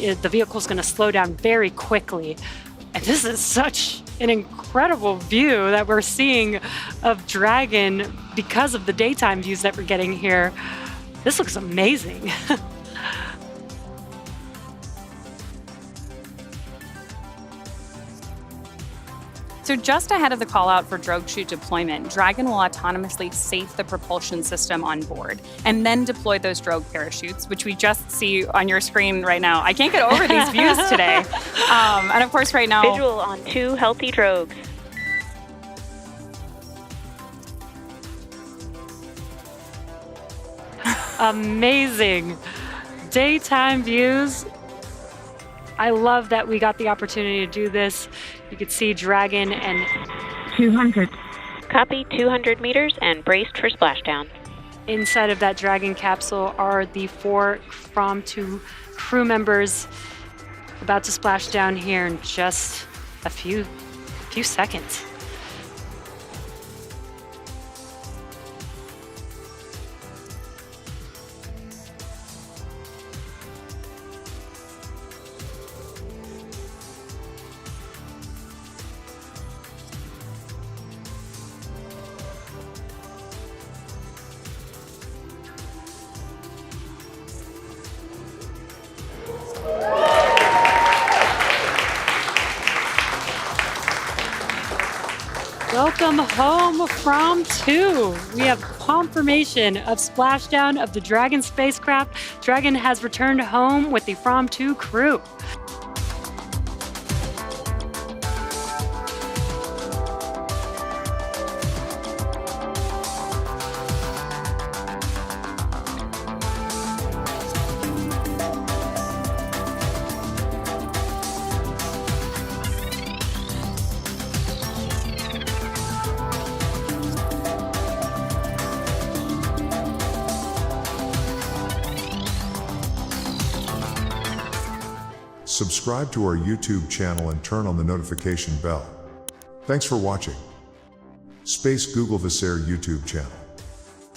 the vehicle is going to slow down very quickly. And this is such an incredible view that we're seeing of Dragon because of the daytime views that we're getting here. This looks amazing. So just ahead of the call out for drogue chute deployment, Dragon will autonomously safe the propulsion system on board and then deploy those drogue parachutes, which we just see on your screen right now. I can't get over these views today. And of course right now... Visual on 2 healthy drogues. Amazing. Daytime views. I love that we got the opportunity to do this. You could see Dragon and 200. Copy, 200 meters and braced for splashdown. Inside of that Dragon capsule are the 4 Fram2 crew members about to splash down here in just a few seconds. Welcome home, Fram2. We have confirmation of splashdown of the Dragon spacecraft. Dragon has returned home with the Fram2 crew. Subscribe to our YouTube channel and turn on the notification bell. Thanks for watching. Googlevesaire YouTube channel.